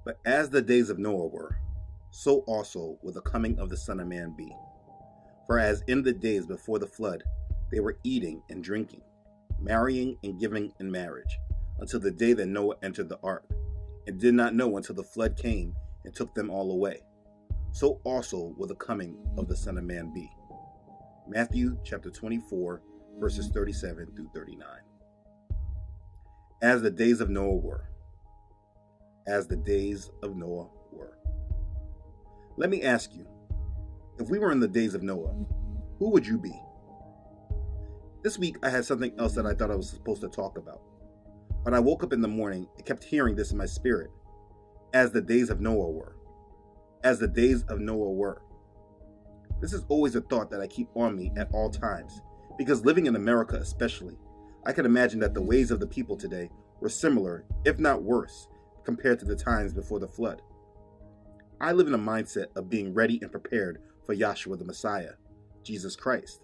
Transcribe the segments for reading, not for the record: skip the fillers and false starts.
But as the days of Noah were, so also will the coming of the Son of Man be. For as in the days before the flood, they were eating and drinking, marrying and giving in marriage, until the day that Noah entered the ark, and did not know until the flood came and took them all away. So also will the coming of the Son of Man be. Matthew chapter 24, verses 37 through 39. As the days of Noah were. As the days of Noah were. Let me ask you, if we were in the days of Noah, who would you be? This week I had something else that I thought I was supposed to talk about. When I woke up in the morning, I kept hearing this in my spirit. As the days of Noah were. As the days of Noah were. This is always a thought that I keep on me at all times, because living in America especially, I can imagine that the ways of the people today were similar, if not worse, compared to the times before the flood. I live in a mindset of being ready and prepared for Yahshua the Messiah, Jesus Christ.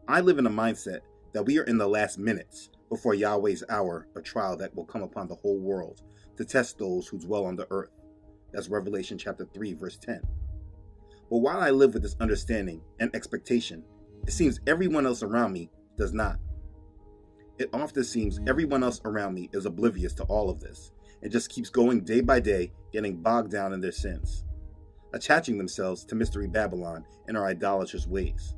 I live in a mindset that we are in the last minutes before Yahweh's hour of trial that will come upon the whole world to test those who dwell on the earth. That's Revelation chapter 3, verse 10. But while I live with this understanding and expectation, it seems everyone else around me does not. It often seems everyone else around me is oblivious to all of this and just keeps going day by day, getting bogged down in their sins, attaching themselves to Mystery Babylon and our idolatrous ways.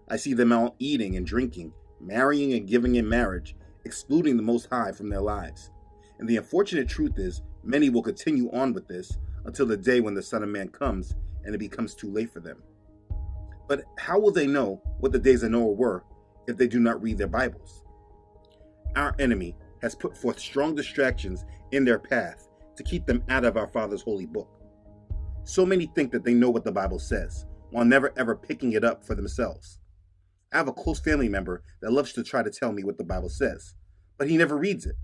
I see them all eating and drinking, marrying and giving in marriage, excluding the Most High from their lives. And the unfortunate truth is, many will continue on with this until the day when the Son of Man comes and it becomes too late for them. But how will they know what the days of Noah were if they do not read their Bibles? Our enemy has put forth strong distractions in their path to keep them out of our Father's holy book. So many think that they know what the Bible says, while never ever picking it up for themselves. I have a close family member that loves to try to tell me what the Bible says, but he never reads it.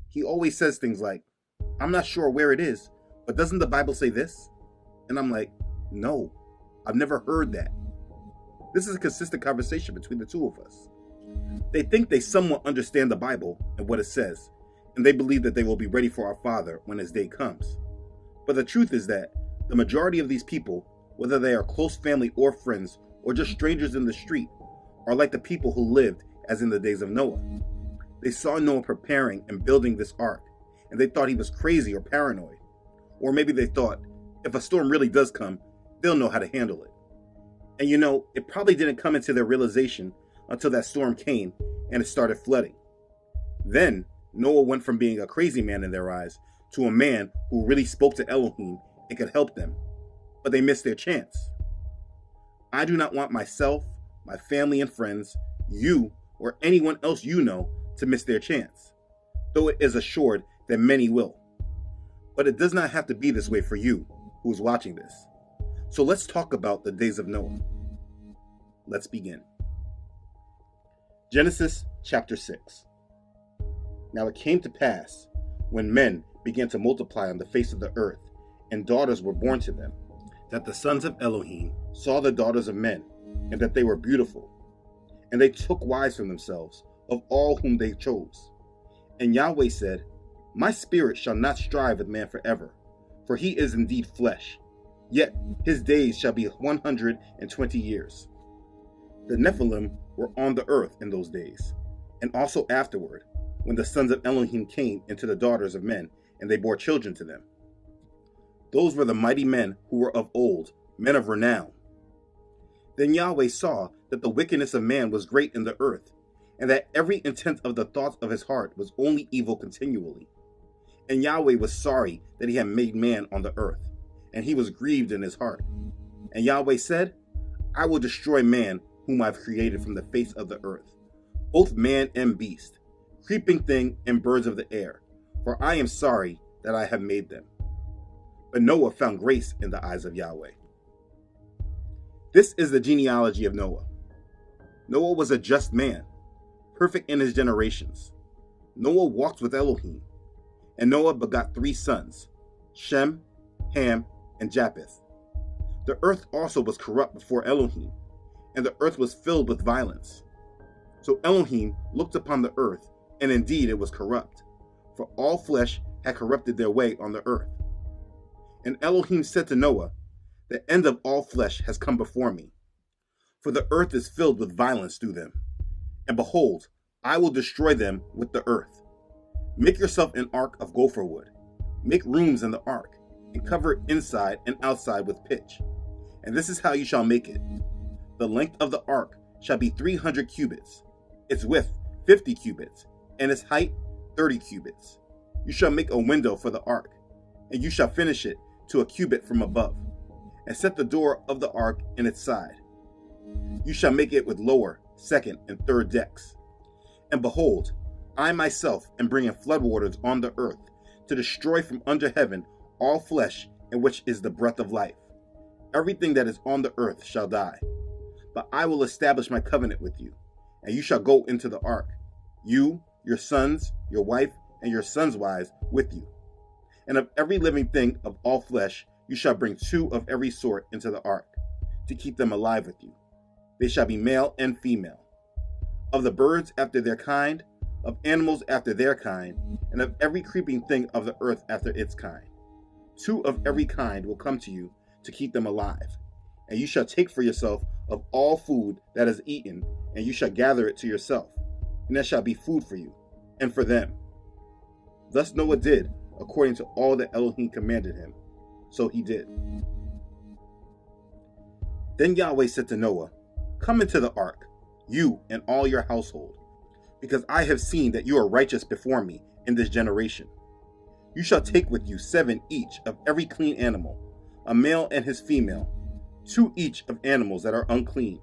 He always says things like, "I'm not sure where it is, but doesn't the Bible say this?" And I'm like, no, I've never heard that. This is a consistent conversation between the two of us. They think they somewhat understand the Bible and what it says, and they believe that they will be ready for our Father when his day comes. But the truth is that the majority of these people, whether they are close family or friends, or just strangers in the street, are like the people who lived as in the days of Noah. They saw Noah preparing and building this ark, and they thought he was crazy or paranoid. Or maybe they thought, if a storm really does come, they'll know how to handle it. And it probably didn't come into their realization until that storm came and it started flooding. Then Noah went from being a crazy man in their eyes to a man who really spoke to Elohim and could help them. But they missed their chance. I do not want myself, my family and friends, you, or anyone else you know to miss their chance, though it is assured that many will. But it does not have to be this way for you who is watching this. So let's talk about the days of Noah. Let's begin. Genesis chapter 6. Now it came to pass, when men began to multiply on the face of the earth, and daughters were born to them, that the sons of Elohim saw the daughters of men, and that they were beautiful. And they took wives from themselves, of all whom they chose. And Yahweh said, My spirit shall not strive with man forever, for he is indeed flesh. Yet his days shall be 120 years. The Nephilim were on the earth in those days, and also afterward, when the sons of Elohim came into the daughters of men, and they bore children to them. Those were the mighty men who were of old, men of renown. Then Yahweh saw that the wickedness of man was great in the earth, and that every intent of the thoughts of his heart was only evil continually. And Yahweh was sorry that he had made man on the earth, and he was grieved in his heart. And Yahweh said, I will destroy man whom I have created from the face of the earth, both man and beast, creeping thing and birds of the air, for I am sorry that I have made them. But Noah found grace in the eyes of Yahweh. This is the genealogy of Noah. Noah was a just man, perfect in his generations. Noah walked with Elohim, and Noah begot 3 sons, Shem, Ham, and Japheth. The earth also was corrupt before Elohim, and the earth was filled with violence. So Elohim looked upon the earth, and indeed it was corrupt, for all flesh had corrupted their way on the earth. And Elohim said to Noah, the end of all flesh has come before me, for the earth is filled with violence through them. And behold, I will destroy them with the earth. Make yourself an ark of gopher wood. Make rooms in the ark, and cover it inside and outside with pitch. And this is how you shall make it. The length of the ark shall be 300 cubits, its width 50 cubits, and its height 30 cubits. You shall make a window for the ark, and you shall finish it to a cubit from above, and set the door of the ark in its side. You shall make it with lower, second, and third decks. And behold, I myself am bringing floodwaters on the earth to destroy from under heaven all flesh in which is the breath of life. Everything that is on the earth shall die. But I will establish my covenant with you, and you shall go into the ark, you, your sons, your wife, and your sons' wives with you. And of every living thing of all flesh you shall bring 2 of every sort into the ark, to keep them alive with you. They shall be male and female. Of the birds after their kind, of animals after their kind, and of every creeping thing of the earth after its kind. 2 of every kind will come to you to keep them alive. And you shall take for yourself of all food that is eaten, and you shall gather it to yourself, and that shall be food for you, and for them. Thus Noah did, according to all that Elohim commanded him. So he did. Then Yahweh said to Noah, come into the ark, you and all your household, because I have seen that you are righteous before me in this generation. You shall take with you 7 each of every clean animal, a male and his female, 2 each of animals that are unclean,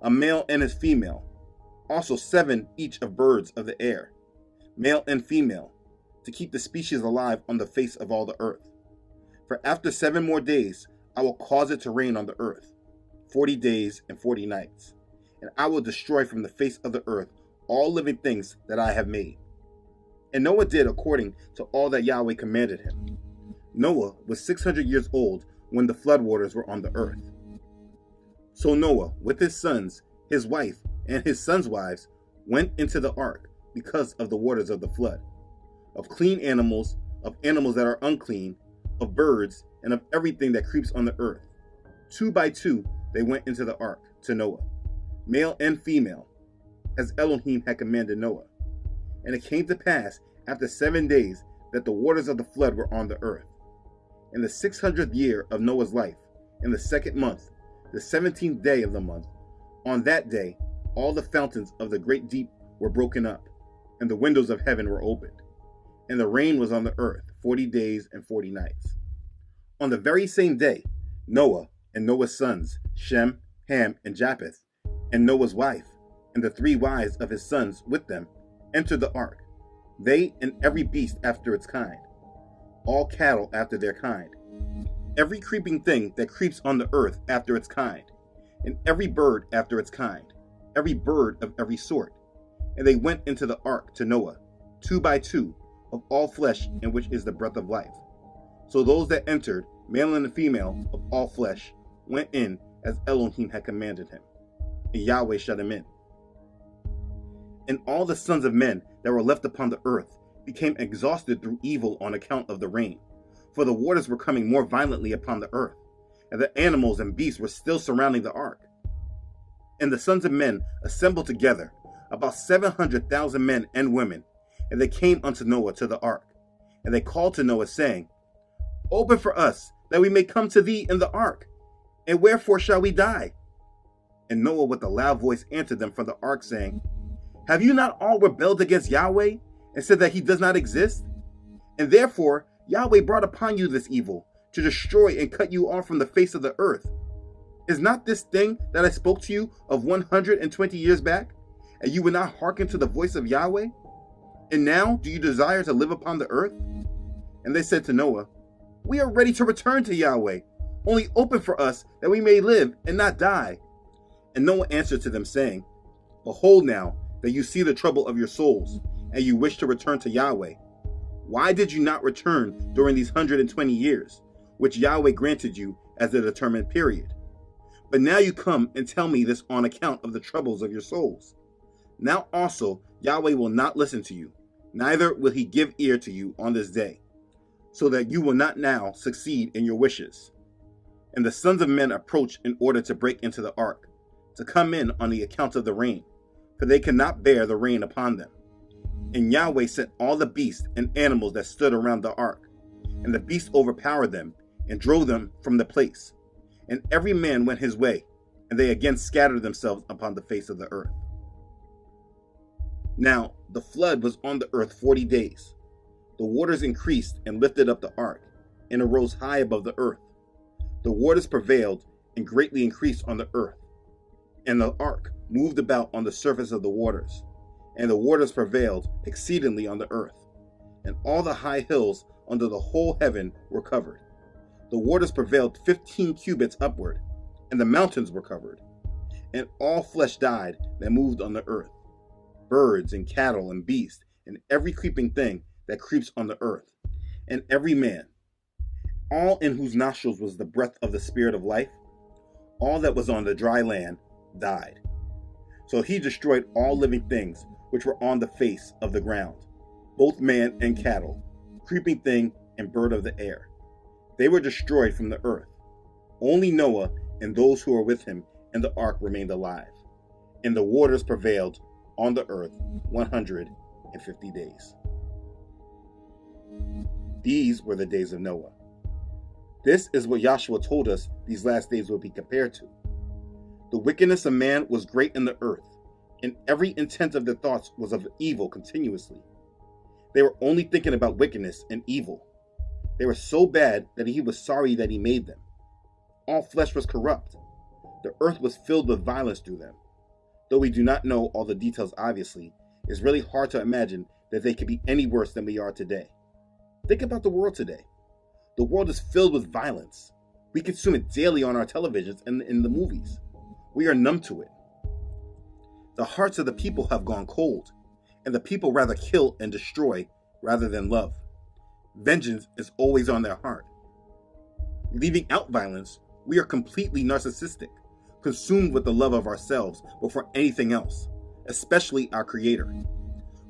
a male and his female, also 7 each of birds of the air, male and female, to keep the species alive on the face of all the earth. For after 7 more days I will cause it to rain on the earth, 40 days and 40 nights, and I will destroy from the face of the earth all living things that I have made. And Noah did according to all that Yahweh commanded him. Noah was 600 years old when the floodwaters were on the earth. So Noah, with his sons, his wife, and his sons' wives, went into the ark because of the waters of the flood. Of clean animals, of animals that are unclean, of birds, and of everything that creeps on the earth. 2 by 2 they went into the ark to Noah, male and female, as Elohim had commanded Noah. And it came to pass after 7 days that the waters of the flood were on the earth. In the 600th year of Noah's life, in the 2nd month, the 17th day of the month, on that day all the fountains of the great deep were broken up, and the windows of heaven were opened. And the rain was on the earth 40 days and 40 nights. On the very same day, Noah and Noah's sons, Shem, Ham, and Japheth, and Noah's wife, and the 3 wives of his sons with them, entered the ark, they and every beast after its kind, all cattle after their kind, every creeping thing that creeps on the earth after its kind, and every bird after its kind, every bird of every sort. And they went into the ark to Noah, 2 by 2, of all flesh in which is the breath of life. So those that entered, male and female, of all flesh, went in as Elohim had commanded him, and Yahweh shut him in. And all the sons of men that were left upon the earth became exhausted through evil on account of the rain, for the waters were coming more violently upon the earth, and the animals and beasts were still surrounding the ark. And the sons of men assembled together, about 700,000 men and women, and they came unto Noah to the ark. And they called to Noah, saying, open for us, that we may come to thee in the ark. And wherefore shall we die? And Noah with a loud voice answered them from the ark, saying, have you not all rebelled against Yahweh, and said that he does not exist? And therefore Yahweh brought upon you this evil, to destroy and cut you off from the face of the earth. Is not this thing that I spoke to you of 120 years back, and you would not hearken to the voice of Yahweh? And now do you desire to live upon the earth? And they said to Noah, we are ready to return to Yahweh. Only open for us that we may live and not die. And Noah answered to them, saying, behold now that you see the trouble of your souls, and you wish to return to Yahweh. Why did you not return during these 120 years, which Yahweh granted you as the determined period? But now you come and tell me this on account of the troubles of your souls. Now also Yahweh will not listen to you, neither will he give ear to you on this day. so that you will not now succeed in your wishes. And the sons of men approached in order to break into the ark, to come in on the account of the rain, for they could not bear the rain upon them. And Yahweh sent all the beasts and animals that stood around the ark, and the beasts overpowered them and drove them from the place. And every man went his way, and they again scattered themselves upon the face of the earth. Now the flood was on the earth 40 days. The waters increased and lifted up the ark, and arose high above the earth. The waters prevailed and greatly increased on the earth, and the ark moved about on the surface of the waters, and the waters prevailed exceedingly on the earth, and all the high hills under the whole heaven were covered. The waters prevailed 15 cubits upward, and the mountains were covered. And all flesh died that moved on the earth, birds and cattle and beasts, and every creeping thing that creeps on the earth, and every man, all in whose nostrils was the breath of the spirit of life, all that was on the dry land died. So he destroyed all living things which were on the face of the ground, both man and cattle, creeping thing and bird of the air. They were destroyed from the earth. Only Noah and those who were with him in the ark remained alive, and the waters prevailed on the earth 150 days. These were the days of Noah. This is what Joshua told us these last days will be compared to. The wickedness of man was great in the earth, and every intent of their thoughts was of evil continuously. They were only thinking about wickedness and evil. They were so bad that he was sorry that he made them. All flesh was corrupt. The earth was filled with violence through them. Though we do not know all the details obviously, it's really hard to imagine that they could be any worse than we are today. Think about the world today. The world is filled with violence. We consume it daily on our televisions and in the movies. We are numb to it. The hearts of the people have gone cold, and the people rather kill and destroy rather than love. Vengeance is always on their heart. Leaving out violence, we are completely narcissistic, consumed with the love of ourselves before anything else, especially our Creator.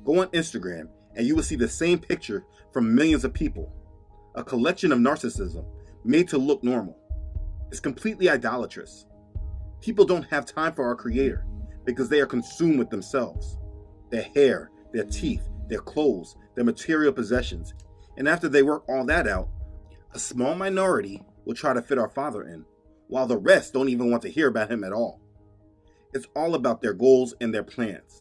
Go on Instagram and you will see the same picture from millions of people, a collection of narcissism made to look normal. It's completely idolatrous. People don't have time for our Creator because they are consumed with themselves, their hair, their teeth, their clothes, their material possessions. And after they work all that out, a small minority will try to fit our Father in, while the rest don't even want to hear about him at all. It's all about their goals and their plans.